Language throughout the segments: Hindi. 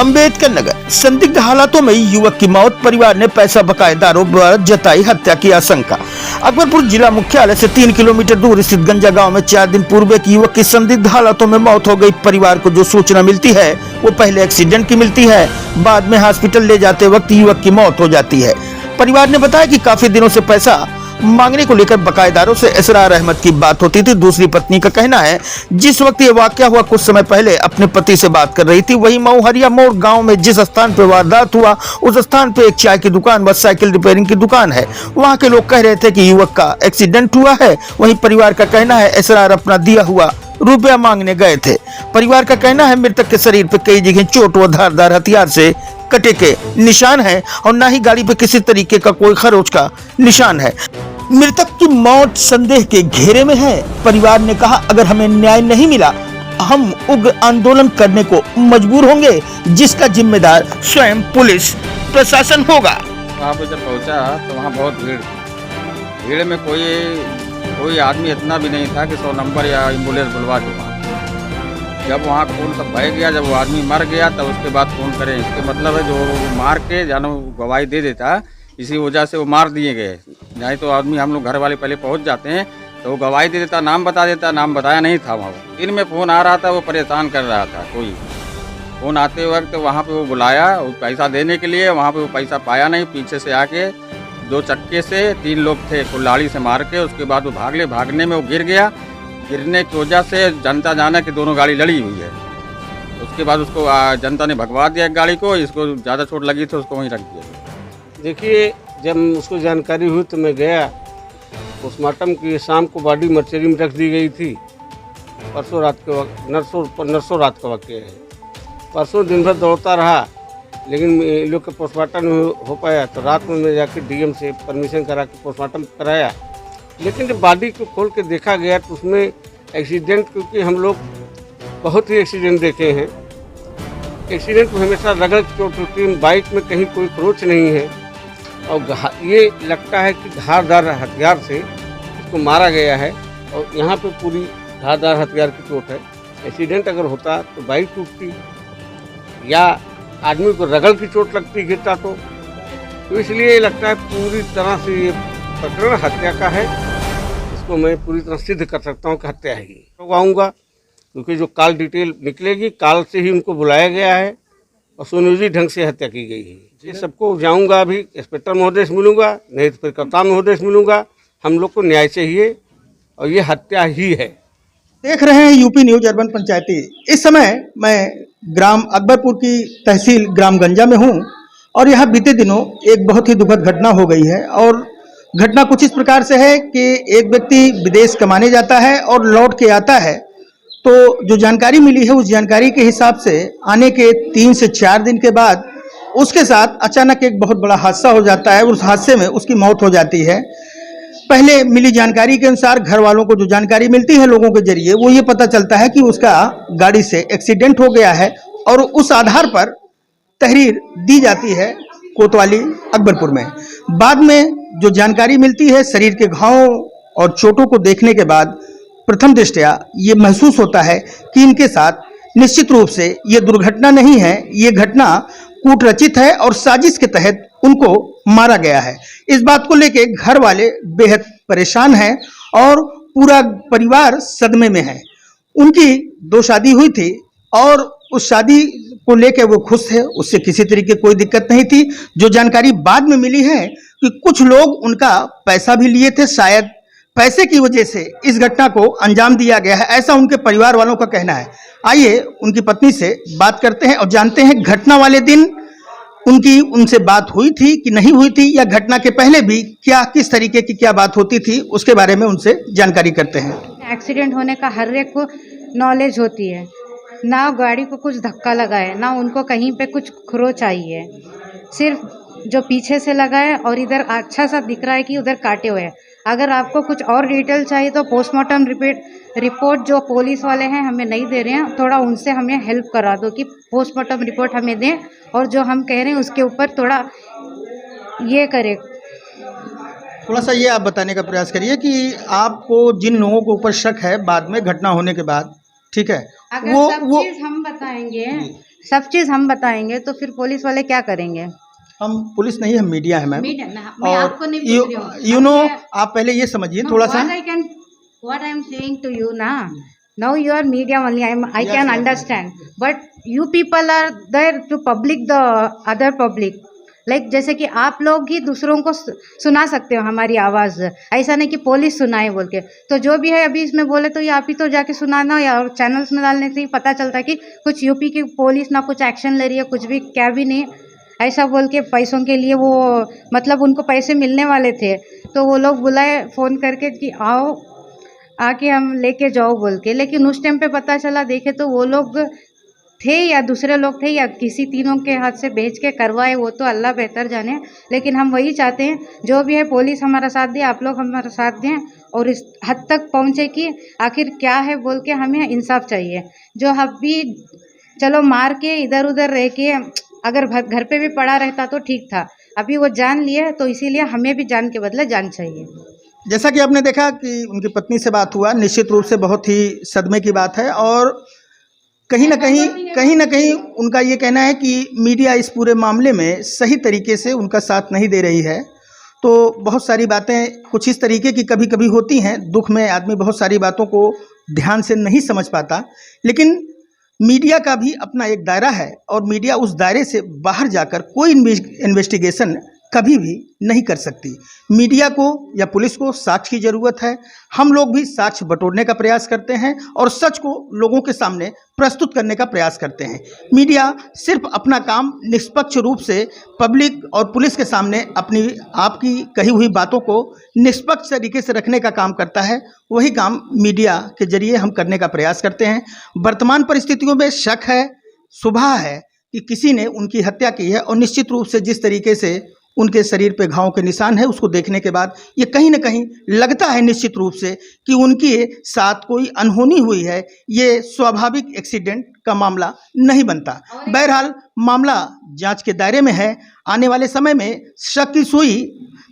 अंबेडकर नगर संदिग्ध हालातों में युवक की मौत, परिवार ने पैसा बकायेदारों पर जताई हत्या की आशंका। अकबरपुर जिला मुख्यालय से 3 किलोमीटर दूर स्थित गंजा गांव में 4 दिन पूर्व एक युवक की संदिग्ध हालातों में मौत हो गई। परिवार को जो सूचना मिलती है वो पहले एक्सीडेंट की मिलती है, बाद में हॉस्पिटल ले जाते वक्त युवक की मौत हो जाती है। परिवार ने बताया कि काफी दिनों से पैसा मांगने को लेकर बकायेदारों से इसरार अहमद की बात होती थी। दूसरी पत्नी का कहना है जिस वक्त ये वाकया हुआ कुछ समय पहले अपने पति से बात कर रही थी। वही मऊहरिया मोड़ गांव में जिस स्थान पर वारदात हुआ उस स्थान पर एक चाय की दुकान व साइकिल रिपेयरिंग की दुकान है। वहां के लोग कह रहे थे कि युवक का एक्सीडेंट हुआ है। वहीं परिवार का कहना है इसरार अपना दिया हुआ रुपया मांगने गए थे। परिवार का कहना है मृतक के शरीर पर कई जगह चोट व धारदार हथियार से कटे के निशान है और न ही गाड़ी पे किसी तरीके का कोई खरोच का निशान है। मृतक की मौत संदेह के घेरे में है। परिवार ने कहा अगर हमें न्याय नहीं मिला हम उग्र आंदोलन करने को मजबूर होंगे, जिसका जिम्मेदार स्वयं पुलिस प्रशासन होगा। वहाँ पर जब पहुँचा तो वहाँ बहुत भीड़ थी। भीड़ में कोई आदमी इतना भी नहीं था कि 100 नंबर या एम्बुलेंस बुलवा दूँ। जब वहाँ खून सब बह गया, जब वो आदमी मर गया तब उसके बाद फ़ोन करें। इसके मतलब है जो मार के जानो गवाही दे देता, इसी वजह से वो मार दिए गए। नहीं तो आदमी हम लोग घर वाले पहले पहुँच जाते हैं तो वो गवाही दे देता, नाम बता देता, नाम बताया नहीं था। वहाँ दिन में फ़ोन आ रहा था, वो परेशान कर रहा था। कोई फ़ोन आते वक्त वहाँ पे वो बुलाया वो पैसा देने के लिए, वहाँ पे वो पैसा पाया नहीं। पीछे से आके 2 चक्के से 3 लोग थे कुल्हाड़ी से मार के, उसके बाद वो भागने में वो गिर गया। गिरने की वजह से जनता जाना कि दोनों गाड़ी लड़ी हुई है। उसके बाद उसको जनता ने भगवा दिया एक गाड़ी को, इसको ज़्यादा चोट लगी थी उसको वहीं रख दिया। देखिए, जब उसको जानकारी हुई तो मैं गया। पोस्टमार्टम की शाम को बॉडी मर्चरी में रख दी गई थी। परसों रात के वक्त नरसों रात का वाक़या है। परसों दिन भर दौड़ता रहा लेकिन लोग का पोस्टमार्टम हो पाया तो रात में मैं जाकर डीएम से परमिशन करा के पोस्टमार्टम कराया। लेकिन जब बॉडी को खोल के देखा गया तो उसमें एक्सीडेंट, क्योंकि हम लोग बहुत ही एक्सीडेंट देखे हैं, एक्सीडेंट में हमेशा रगड़ चोट होती है। बाइक में कहीं कोई खरोच नहीं है और ये लगता है कि धारदार हथियार से इसको मारा गया है और यहाँ पे पूरी धारदार हथियार की चोट है। एक्सीडेंट अगर होता तो बाइक टूटती या आदमी को रगड़ की चोट लगती गिरता तो इसलिए लगता है पूरी तरह से ये प्रकरण हत्या का है। इसको मैं पूरी तरह सिद्ध कर सकता हूँ कि हत्या है। करवाऊँगा क्योंकि जो कॉल डिटेल निकलेगी, कॉल से ही उनको बुलाया गया है और सुनियोजित ढंग से हत्या की गई है। ये सबको जाऊँगा, अभी इंस्पेक्टर महोदय से मिलूँगा, नहीं तो फिर कप्तान महोदय से मिलूँगा। हम लोग को न्याय चाहिए और ये हत्या ही है। देख रहे हैं यूपी न्यूज अर्बन पंचायती। इस समय मैं ग्राम अकबरपुर की तहसील ग्राम गंजा में हूँ और यहाँ बीते दिनों एक बहुत ही दुखद घटना हो गई है। और घटना कुछ इस प्रकार से है कि एक व्यक्ति विदेश कमाने जाता है और लौट के आता है तो जो जानकारी मिली है उस जानकारी के हिसाब से आने के 3 से 4 दिन के बाद उसके साथ अचानक एक बहुत बड़ा हादसा हो जाता है। उस हादसे में उसकी मौत हो जाती है। पहले मिली जानकारी के अनुसार घर वालों को जो जानकारी मिलती है लोगों के जरिए वो ये पता चलता है कि उसका गाड़ी से एक्सीडेंट हो गया है और उस आधार पर तहरीर दी जाती है कोतवाली अकबरपुर में। बाद में जो जानकारी मिलती है शरीर के घावों और चोटों को देखने के बाद प्रथम दृष्टया ये महसूस होता है कि इनके साथ निश्चित रूप से ये दुर्घटना नहीं है, ये घटना कूटरचित है और साजिश के तहत उनको मारा गया है। इस बात को लेके घर वाले बेहद परेशान हैं और पूरा परिवार सदमे में है। उनकी 2 शादी हुई थी और उस शादी को लेके वो खुश थे, उससे किसी तरीके कोई दिक्कत नहीं थी। जो जानकारी बाद में मिली है कि कुछ लोग उनका पैसा भी लिए थे, शायद पैसे की वजह से इस घटना को अंजाम दिया गया है, ऐसा उनके परिवार वालों का कहना है। आइए उनकी पत्नी से बात करते हैं और जानते हैं घटना वाले दिन उनसे बात हुई थी कि नहीं हुई थी या घटना के पहले भी किस तरीके की क्या बात होती थी, उसके बारे में उनसे जानकारी करते हैं। एक्सीडेंट होने का हर एक को नॉलेज होती है, ना गाड़ी को कुछ धक्का लगा है, ना उनको कहीं पे कुछ खरोच आई है। सिर्फ जो पीछे से लगा है और इधर अच्छा सा दिख रहा है कि उधर काटे हुए हैं। अगर आपको कुछ और डिटेल चाहिए तो पोस्टमार्टम रिपोर्ट जो पुलिस वाले हैं हमें नहीं दे रहे हैं, थोड़ा उनसे हमें हेल्प करा दो कि पोस्टमार्टम रिपोर्ट हमें दें और जो हम कह रहे हैं उसके ऊपर थोड़ा ये करें। थोड़ा सा ये आप बताने का प्रयास करिए कि आपको जिन लोगों के ऊपर शक है बाद में घटना होने के बाद, ठीक है, अगर सब चीज हम बताएंगे सब चीज़ हम बताएंगे तो फिर पुलिस वाले क्या करेंगे? हम पुलिस नहीं, हम मीडिया है मैम। मीडिया मैं और आपको नहीं पूछ रही हूँ। यू नो, आप पहले ये समझिए थोड़ा सा। What I am saying to you na, now you are media only. I can understand, but you people are there to public the other public. Like जैसे कि आप लोग ही दूसरों को सुना सकते हो हमारी आवाज़, ऐसा नहीं कि पुलिस सुनाए बोल के। तो जो भी है अभी इसमें बोले तो ये आप ही तो जाके सुनाना, या और चैनल्स में डालने से ही पता चलता है कि कुछ यूपी की पुलिस ना कुछ एक्शन ले रही है, कुछ भी क्या भी नहीं, ऐसा बोल के पैसों के लिए वो मतलब उनको पैसे मिलने वाले थे तो वो लोग बुलाए फ़ोन करके कि आओ आके हम लेके जाओ बोल के। लेकिन उस टाइम पे पता चला देखे तो वो लोग थे या दूसरे लोग थे या किसी तीनों के हाथ से भेज के करवाए, वो तो अल्लाह बेहतर जाने। लेकिन हम वही चाहते हैं जो भी है पुलिस हमारा साथ दे, आप लोग हमारा साथ दें और इस हद तक पहुँचे कि आखिर क्या है बोल के हमें इंसाफ चाहिए। जो हम भी चलो मार के इधर उधर रह के अगर घर पे भी पड़ा रहता तो ठीक था, अभी वो जान लिए तो इसीलिए हमें भी जान के बदले जान चाहिए। जैसा कि आपने देखा कि उनकी पत्नी से बात हुआ, निश्चित रूप से बहुत ही सदमे की बात है और कहीं ना कहीं उनका ये कहना है कि मीडिया इस पूरे मामले में सही तरीके से उनका साथ नहीं दे रही है। तो बहुत सारी बातें कुछ इस तरीके की कभी कभी होती हैं, दुख में आदमी बहुत सारी बातों को ध्यान से नहीं समझ पाता, लेकिन मीडिया का भी अपना एक दायरा है और मीडिया उस दायरे से बाहर जाकर कोई इन्वेस्टिगेशन कभी भी नहीं कर सकती। मीडिया को या पुलिस को साक्ष्य की ज़रूरत है। हम लोग भी साक्ष्य बटोरने का प्रयास करते हैं और सच को लोगों के सामने प्रस्तुत करने का प्रयास करते हैं। मीडिया सिर्फ अपना काम निष्पक्ष रूप से पब्लिक और पुलिस के सामने अपनी आपकी कही हुई बातों को निष्पक्ष तरीके से रखने का काम करता है। वही काम मीडिया के जरिए हम करने का प्रयास करते हैं। वर्तमान परिस्थितियों में शक है, सुबह है कि किसी ने उनकी हत्या की है और निश्चित रूप से जिस तरीके से उनके शरीर पे घाव के निशान है उसको देखने के बाद ये कहीं ना कहीं लगता है निश्चित रूप से कि उनके साथ कोई अनहोनी हुई है। ये स्वाभाविक एक्सीडेंट का मामला नहीं बनता। बहरहाल मामला जांच के दायरे में है। आने वाले समय में शक की सुई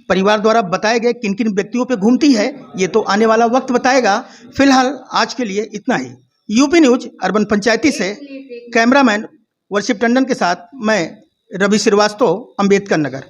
परिवार द्वारा बताए गए किन किन व्यक्तियों पे घूमती है ये तो आने वाला वक्त बताएगा। फिलहाल आज के लिए इतना ही। यूपी न्यूज अर्बन पंचायती से कैमरामैन वर्षिप टंडन के साथ मैं रवि श्रीवास्तव, अम्बेडकर नगर।